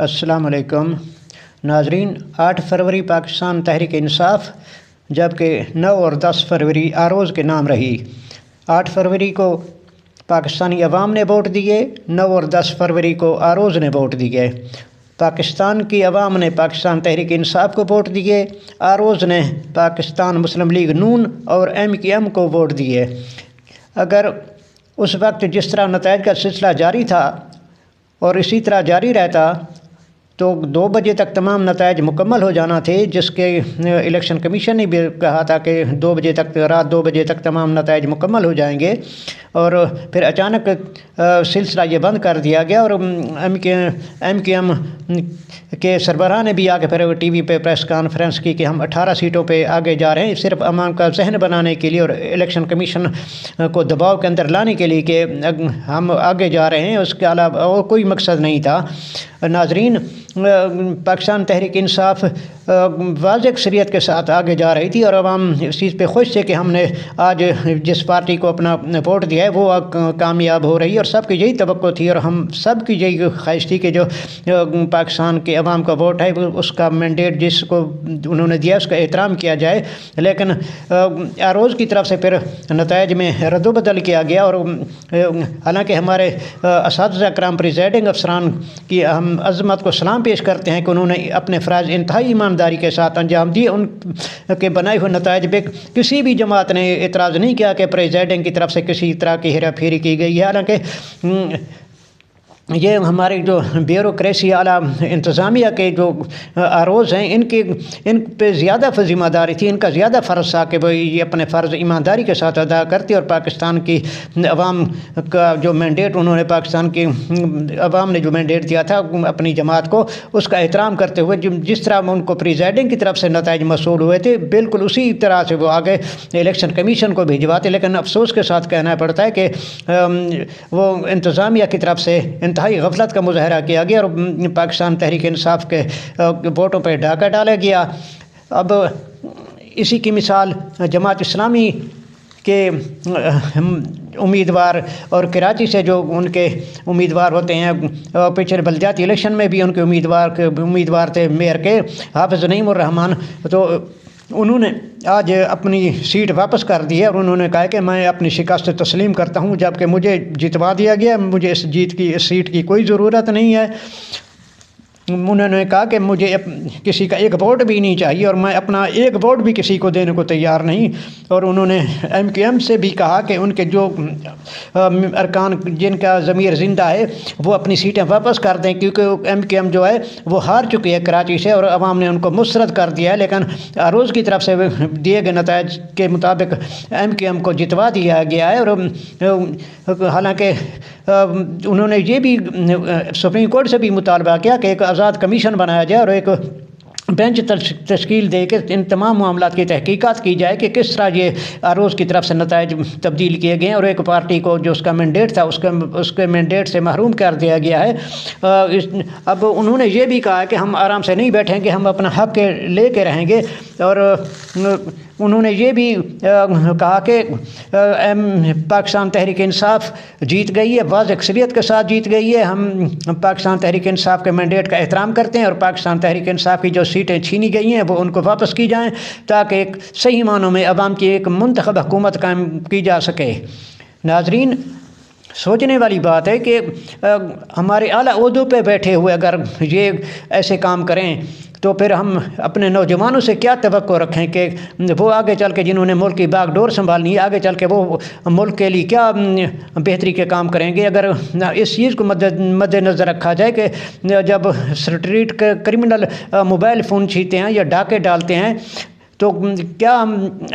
السلام علیکم ناظرین۔ 8 فروری پاکستان تحریک انصاف جبکہ 9 اور 10 فروری آروز کے نام رہی۔ 8 فروری کو پاکستانی عوام نے ووٹ دیے، 9 اور 10 فروری کو آروز نے ووٹ دیے۔ پاکستان کی عوام نے پاکستان تحریک انصاف کو ووٹ دیے، آروز نے پاکستان مسلم لیگ نون اور MQM کو ووٹ دیے۔ اگر اس وقت جس طرح نتائج کا سلسلہ جاری تھا اور اسی طرح جاری رہتا تو 2 بجے تک تمام نتائج مکمل ہو جانا تھے، جس کے الیکشن کمیشن نے بھی کہا تھا کہ 2 بجے تک، رات 2 بجے تک تمام نتائج مکمل ہو جائیں گے، اور پھر اچانک سلسلہ یہ بند کر دیا گیا۔ اور MQM کے سربراہ نے بھی آگے پھر ٹی وی پہ پریس کانفرنس کی کہ ہم 18 سیٹوں پہ آگے جا رہے ہیں، صرف عوام کا ذہن بنانے کے لیے اور الیکشن کمیشن کو دباؤ کے اندر لانے کے لیے کہ ہم آگے جا رہے ہیں، اس کے علاوہ اور کوئی مقصد نہیں تھا۔ ناظرین، پاکستان تحریک انصاف واضح اکثریت کے ساتھ آگے جا رہی تھی اور عوام اس چیز پہ خوش تھے کہ ہم نے آج جس پارٹی کو اپنا ووٹ دیا ہے وہ کامیاب ہو رہی ہے، اور سب کی یہی توقع تھی اور ہم سب کی یہی خواہش تھی کہ جو پاکستان کے عوام کا ووٹ ہے اس کا مینڈیٹ جس کو انہوں نے دیا اس کا احترام کیا جائے۔ لیکن آروز کی طرف سے پھر نتائج میں رد و بدل کیا گیا، اور حالانکہ ہمارے اساتذہ کرام پریزائڈنگ افسران کی ہم عظمت کو سلام پیش کرتے ہیں کہ انہوں نے اپنے فرائض انتہائی ایمانداری کے ساتھ انجام دیے۔ ان کے بنائے ہوئے نتائج پہ کسی بھی جماعت نے اعتراض نہیں کیا کہ پریزائڈنگ کی طرف سے کسی طرح کی ہیرا پھیری کی گئی ہے، حالانکہ یہ ہمارے جو بیوروکریسی اعلیٰ انتظامیہ کے جو آروز ہیں ان پہ زیادہ ذمہ داری تھی، ان کا زیادہ فرض تھا کہ وہ یہ اپنے فرض ایمانداری کے ساتھ ادا کرتے، اور پاکستان کی عوام کا جو مینڈیٹ انہوں نے پاکستان کی عوام نے جو مینڈیٹ دیا تھا اپنی جماعت کو، اس کا احترام کرتے ہوئے جس طرح ان کو پریزائڈنگ کی طرف سے نتائج موصول ہوئے تھے بالکل اسی طرح سے وہ آگے الیکشن کمیشن کو بھجواتے۔ لیکن افسوس کے ساتھ کہنا پڑتا ہے کہ وہ انتظامیہ کی طرف سے انتہائی غفلت کا مظاہرہ کیا گیا اور پاکستان تحریک انصاف کے ووٹوں پہ ڈاکہ ڈالا گیا۔ اب اسی کی مثال جماعت اسلامی کے امیدوار اور کراچی سے جو ان کے امیدوار ہوتے ہیں، پچھلے بلدیاتی الیکشن میں بھی ان کے امیدوار تھے میئر کے حافظ نعیم الرحمان، تو انہوں نے آج اپنی سیٹ واپس کر دی ہے اور انہوں نے کہا کہ میں اپنی شکست تسلیم کرتا ہوں، جبکہ مجھے جتوا دیا گیا، مجھے اس سیٹ کی کوئی ضرورت نہیں ہے۔ انہوں نے کہا کہ مجھے کسی کا ایک ووٹ بھی نہیں چاہیے اور میں اپنا ایک ووٹ بھی کسی کو دینے کو تیار نہیں۔ اور انہوں نے MQM سے بھی کہا کہ ان کے جو ارکان جن کا ضمیر زندہ ہے وہ اپنی سیٹیں واپس کر دیں، کیونکہ MQM جو ہے وہ ہار چکی ہے کراچی سے اور عوام نے ان کو مسرد کر دیا ہے۔ لیکن آروز کی طرف سے دیے گئے نتائج کے مطابق MQM کو جتوا دیا گیا ہے، اور حالانکہ انہوں نے یہ بھی سپریم کورٹ سے بھی مطالبہ کیا کہ ایک آزاد کمیشن بنایا جائے اور ایک بینچ تشکیل دے کے ان تمام معاملات کی تحقیقات کی جائے کہ کس طرح یہ آروز کی طرف سے نتائج تبدیل کیے گئے ہیں اور ایک پارٹی کو جو اس کا مینڈیٹ تھا اس کے مینڈیٹ سے محروم کر دیا گیا ہے۔ اب انہوں نے یہ بھی کہا کہ ہم آرام سے نہیں بیٹھیں گے، ہم اپنا حق لے کے رہیں گے، اور انہوں نے یہ بھی کہا کہ پاکستان تحریک انصاف جیت گئی ہے، واضح اکثریت کے ساتھ جیت گئی ہے، ہم پاکستان تحریک انصاف کے مینڈیٹ کا احترام کرتے ہیں اور پاکستان تحریک انصاف کی جو سیٹیں چھینی گئی ہیں وہ ان کو واپس کی جائیں تاکہ ایک صحیح معنوں میں عوام کی ایک منتخب حکومت قائم کی جا سکے۔ ناظرین، سوچنے والی بات ہے کہ ہمارے اعلیٰ عہدوں پہ بیٹھے ہوئے اگر یہ ایسے کام کریں تو پھر ہم اپنے نوجوانوں سے کیا توقع رکھیں کہ وہ آگے چل کے جنہوں نے ملک کی باغ ڈور سنبھالنی ہے آگے چل کے وہ ملک کے لیے کیا بہتری کے کام کریں گے۔ اگر اس چیز کو مد نظر رکھا جائے کہ جب اسٹریٹ کرمنل موبائل فون چھینتے ہیں یا ڈاکے ڈالتے ہیں تو کیا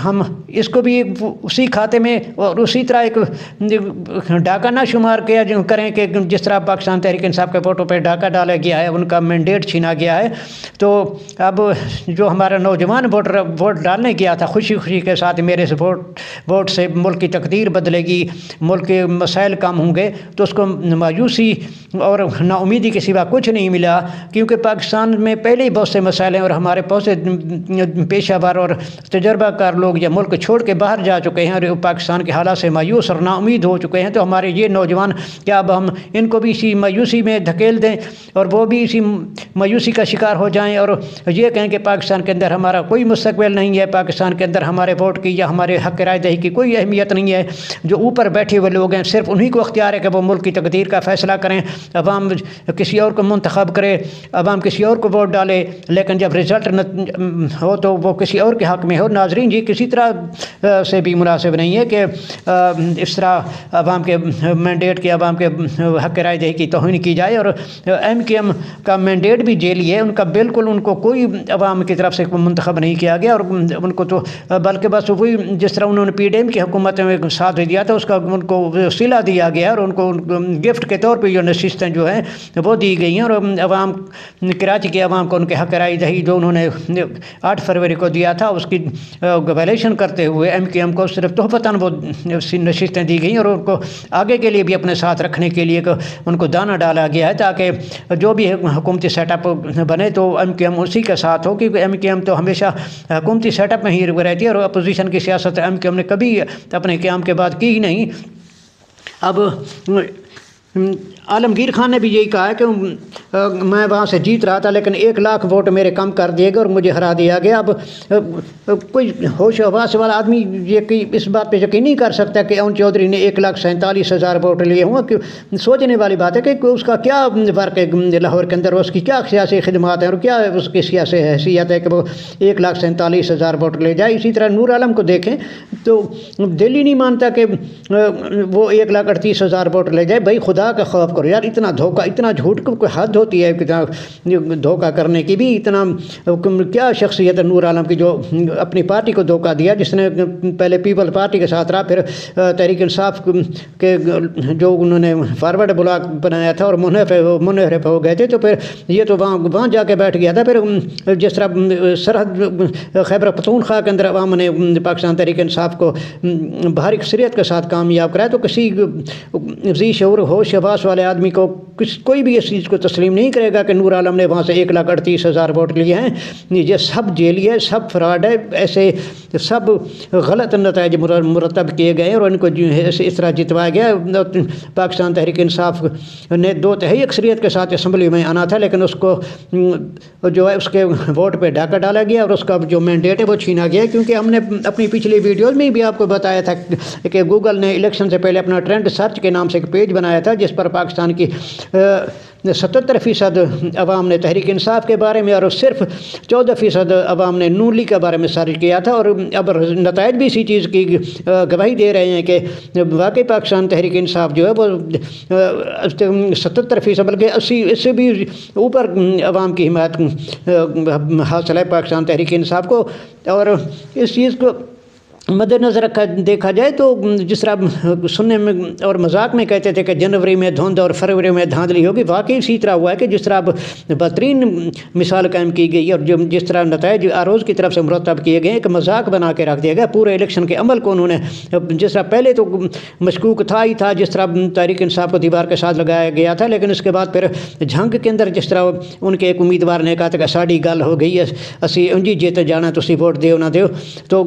ہم اس کو بھی اسی کھاتے میں اور اسی طرح ایک ڈاکہ نہ شمار کریں کہ جس طرح پاکستان تحریک انصاف کے ووٹوں پہ ڈاکہ ڈالا گیا ہے، ان کا مینڈیٹ چھینا گیا ہے۔ تو اب جو ہمارا نوجوان ووٹ ڈالنے گیا تھا خوشی کے ساتھ میرے سے ووٹ سے ملک کی تقدیر بدلے گی، ملک کے مسائل کم ہوں گے، تو اس کو مایوسی اور نا امیدی کے سوا کچھ نہیں ملا، کیونکہ پاکستان میں پہلے ہی بہت سے مسائل ہیں اور ہمارے بہت سے پیشہ ور کار اور تجربہ کار لوگ یا ملک چھوڑ کے باہر جا چکے ہیں اور پاکستان کے حالات سے مایوس اور نا امید ہو چکے ہیں، تو ہمارے یہ نوجوان کیا اب ہم ان کو بھی اسی مایوسی میں دھکیل دیں اور وہ بھی اسی مایوسی کا شکار ہو جائیں اور یہ کہیں کہ پاکستان کے اندر ہمارا کوئی مستقبل نہیں ہے، پاکستان کے اندر ہمارے ووٹ کی یا ہمارے حق رائے دہی کی کوئی اہمیت نہیں ہے، جو اوپر بیٹھے ہوئے لوگ ہیں صرف انہی کو اختیار ہے کہ وہ ملک کی تقدیر کا فیصلہ کریں، عوام کسی اور کو منتخب کرے، عوام کسی اور کو ووٹ ڈالے، لیکن جب رزلٹ ہو تو وہ کسی اور کے حق میں ہو۔ ناظرین جی کسی طرح سے بھی مناسب نہیں ہے کہ اس طرح عوام کے مینڈیٹ کی، عوام کے حق رائے دہی کی توہین کی جائے، اور ایم کیو ایم کا مینڈیٹ بھی جیلی ہے، ان کا بالکل ان کو کوئی عوام کی طرف سے منتخب نہیں کیا گیا، اور ان کو تو بلکہ بس وہی جس طرح انہوں نے پی ڈی ایم کی حکومت میں ساتھ دیا تھا اس کا ان کو صلہ دیا گیا اور ان کو گفٹ کے طور پہ جو نشستیں جو ہیں وہ دی گئی ہیں، اور عوام کراچی کے عوام کو ان کے حق رائے دہی جو انہوں نے 8 فروری کو دیا تھا اس کی وائلیشن کرتے ہوئے ایم کیو ایم کو صرف تحفتاً وہ نشستیں دی گئیں، اور ان کو آگے کے لیے بھی اپنے ساتھ رکھنے کے لیے ان کو دانہ ڈالا گیا ہے تاکہ جو بھی حکومتی سیٹ اپ بنے تو ایم کیو ایم اسی کے ساتھ ہو، کیونکہ ایم کیو ایم تو ہمیشہ حکومتی سیٹ اپ میں ہی رہتی ہے اور اپوزیشن کی سیاست ایم کیو ایم نے کبھی اپنے قیام کے بعد کی ہی نہیں۔ اب عالمگیر خان نے بھی یہی کہا ہے کہ میں وہاں سے جیت رہا تھا لیکن 1 لاکھ ووٹ میرے کم کر دیے گئے اور مجھے ہرا دیا گیا۔ اب کوئی ہوش و حواس والا آدمی یہ اس بات پہ یقین نہیں کر سکتا کہ اون چودھری نے 1,47,000 ووٹ لیے ہوں، کہ سوچنے والی بات ہے کہ اس کا کیا فرق ہے لاہور کے اندر، اس کی کیا سیاسی خدمات ہیں اور کیا اس کی سیاسی حیثیت ہے کہ وہ 1,47,000 ووٹ لے جائے۔ اسی طرح نور عالم کو دیکھیں تو دل ہی نہیں مانتا کہ وہ 1,38,000 ووٹ لے جائے۔ بھائی خدا کا خوف کرو یار، اتنا دھوکہ، اتنا جھوٹ کو کوئی حد ہوتی ہے، اتنا دھوکہ کرنے کی بھی اتنا کیا شخصیت ہے نور عالم کی جو اپنی پارٹی کو دھوکہ دیا، جس نے پہلے پیپل پارٹی کے ساتھ رہا، پھر تحریک انصاف کے جو انہوں نے فارورڈ بلاک بنایا تھا اور منحرف ہو گئے تھے، تو پھر یہ تو وہاں جا کے بیٹھ گیا تھا۔ پھر جس طرح سرحد خیبر پختونخوا کے اندر عوام نے پاکستان تحریک انصاف کو بھاری اکثریت کے ساتھ کامیاب کرایا، تو کسی ذی شعور ہوش حواس والے آدمی کو کوئی بھی اس چیز کو تسلیم نہیں کرے گا کہ نور عالم نے وہاں سے 1,38,000 ووٹ لیے ہیں۔ یہ سب جیلی ہے، سب فراڈ ہے، ایسے سب غلط نتائج مرتب کیے گئے اور ان کو اس طرح جتوایا گیا۔ پاکستان تحریک انصاف نے 2/3 اکثریت کے ساتھ اسمبلی میں آنا تھا، لیکن اس کو جو ہے اس کے ووٹ پہ ڈاکہ ڈالا گیا اور اس کا جو مینڈیٹ ہے وہ چھینا گیا، کیونکہ ہم نے اپنی پچھلی ویڈیوز میں بھی آپ کو بتایا تھا کہ گوگل نے الیکشن سے پہلے اپنا ٹرینڈ سرچ کے نام سے ایک پیج بنایا تھا جس پر پاکستان کی 77% عوام نے تحریک انصاف کے بارے میں اور صرف 14% عوام نے نون لیگ کے بارے میں سرچ کیا تھا، اور اب نتائج بھی اسی چیز کی گواہی دے رہے ہیں کہ واقعی پاکستان تحریک انصاف جو ہے وہ 77% بلکہ 80 اس سے بھی اوپر عوام کی حمایت حاصل ہے پاکستان تحریک انصاف کو۔ اور اس چیز کو مد نظر دیکھا جائے تو جس طرح سننے میں اور مذاق میں کہتے تھے کہ جنوری میں دھند اور فروری میں دھاندلی ہوگی، واقعی اسی طرح ہوا ہے کہ جس طرح اب بہترین مثال قائم کی گئی اور جس طرح نتائج آروز کی طرف سے مرتب کیے گئے کہ مذاق بنا کے رکھ دیا گیا پورے الیکشن کے عمل کو۔ انہوں نے جس طرح پہلے تو مشکوک تھا ہی تھا، جس طرح تحریک انصاف کو دیوار کے ساتھ لگایا گیا تھا، لیکن اس کے بعد پھر جھنگ کے اندر جس طرح ان کے ایک امیدوار نے کہا تھا کہ ساڑی گل ہو گئی ہے، اسی انجی جیتے جانا تو اسی ووٹ دیو نہ دیو، تو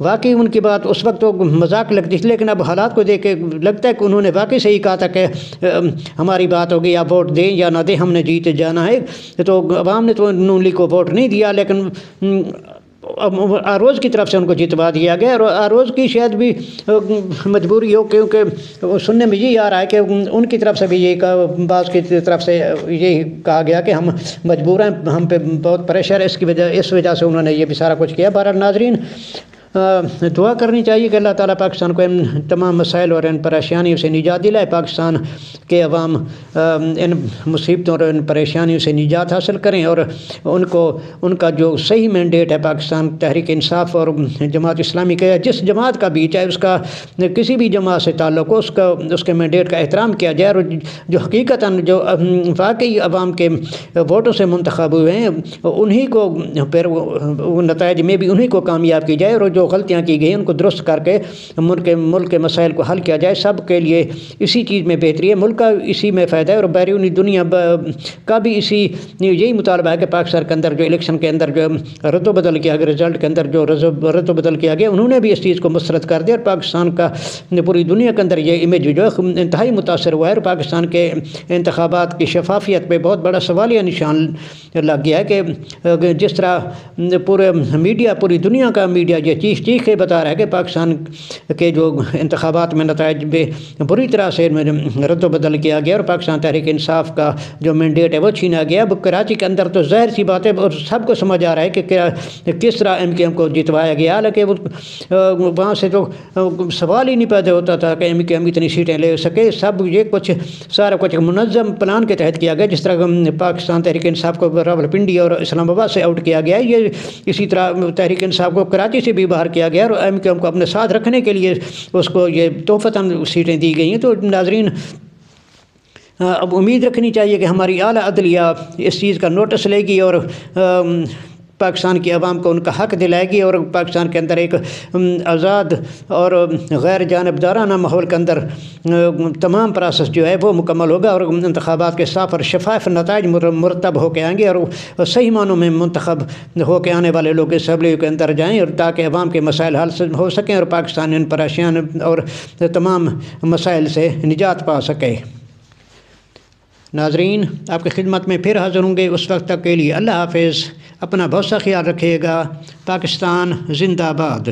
واقعی ان کی بات اس وقت تو مذاق لگتی تھی، لیکن اب حالات کو دیکھ کے لگتا ہے کہ انہوں نے واقعی صحیح کہا تھا کہ ہماری بات ہوگی یا ووٹ دیں یا نہ دیں، ہم نے جیتے جانا ہے۔ تو عوام نے تو نون لیگ کو ووٹ نہیں دیا، لیکن آروز کی طرف سے ان کو جتوا دیا گیا، اور آروز کی شاید بھی مجبوری ہو، کیونکہ سننے میں یہی آ رہا ہے کہ ان کی طرف سے بھی یہی بعض کی طرف سے یہی کہا گیا کہ ہم مجبور ہیں، ہم پہ بہت پریشر ہے، اس وجہ سے انہوں نے یہ بھی سارا کچھ کیا۔ بہرحال ناظرین دعا کرنی چاہیے کہ اللہ تعالیٰ پاکستان کو ان تمام مسائل اور ان پریشانیوں سے نجات دلائے، پاکستان کے عوام ان مصیبتوں اور ان پریشانیوں سے نجات حاصل کریں اور ان کا جو صحیح مینڈیٹ ہے پاکستان تحریک انصاف اور جماعت اسلامی کا، جس جماعت کا بھی، چاہے اس کا کسی بھی جماعت سے تعلق ہو، اس کے مینڈیٹ کا احترام کیا جائے، اور جو حقیقتاً جو واقعی عوام کے ووٹوں سے منتخب ہوئے ہیں انہی کو پھر نتائج میں بھی انہی کو کامیاب کی جائے، اور جو جو غلطیاں کی گئی ان کو درست کر کے ملک کے مسائل کو حل کیا جائے. سب کے لیے اسی چیز میں بہتری ہے, ملک کا اسی میں فائدہ ہے, اور بیرونی دنیا کا بھی یہی مطالبہ ہے کہ پاکستان کے اندر جو الیکشن کے اندر جو رد و بدل کیا گیا, رزلٹ کے اندر جو رد و بدل کیا گیا, انہوں نے بھی اس چیز کو مسترد کر دیا, اور پاکستان کا پوری دنیا کے اندر یہ امیج جو ہے انتہائی متاثر ہوا ہے, اور پاکستان کے انتخابات کی شفافیت پہ بہت بڑا سوالیہ نشان لگ گیا ہے کہ جس طرح پورے میڈیا, پوری دنیا کا میڈیا یہ چیخ کے بتا رہا ہے کہ پاکستان کے جو انتخابات میں نتائج بے بری طرح سے رد و بدل کیا گیا, اور پاکستان تحریک انصاف کا جو مینڈیٹ ہے وہ چھینا گیا. اب کراچی کے اندر تو ظاہر سی بات ہے اور سب کو سمجھ آ رہا ہے کہ کس طرح MKM کو جتوایا گیا, حالانکہ وہاں سے تو سوال ہی نہیں پیدا ہوتا تھا کہ MKM اتنی سیٹیں لے سکے. سب یہ سارا کچھ منظم پلان کے تحت کیا گیا, جس طرح پاکستان تحریک انصاف کو راولپنڈی اور اسلام آباد سے آؤٹ کیا گیا, یہ اسی طرح تحریک انصاف کو کراچی سے بھی باہر کیا گیا, اور MKM کو اپنے ساتھ رکھنے کے لیے اس کو یہ تحفتاً سیٹیں دی گئی ہیں. تو ناظرین, اب امید رکھنی چاہیے کہ ہماری اعلیٰ عدلیہ اس چیز کا نوٹس لے گی اور پاکستان کی عوام کو ان کا حق دلائے گی, اور پاکستان کے اندر ایک آزاد اور غیر جانبدارانہ ماحول کے اندر تمام پروسیس جو ہے وہ مکمل ہوگا, اور انتخابات کے صاف اور شفاف نتائج مرتب ہو کے آئیں گے, اور صحیح معنوں میں منتخب ہو کے آنے والے لوگ اسمبلی کے اندر جائیں, اور تاکہ عوام کے مسائل حل ہو سکیں اور پاکستان ان پریشان اور تمام مسائل سے نجات پا سکے. ناظرین, آپ کی خدمت میں پھر حاضر ہوں گے, اس وقت تک کے لیے اللہ حافظ. اپنا بہت سا خیال رکھیے گا. پاکستان زندہ باد.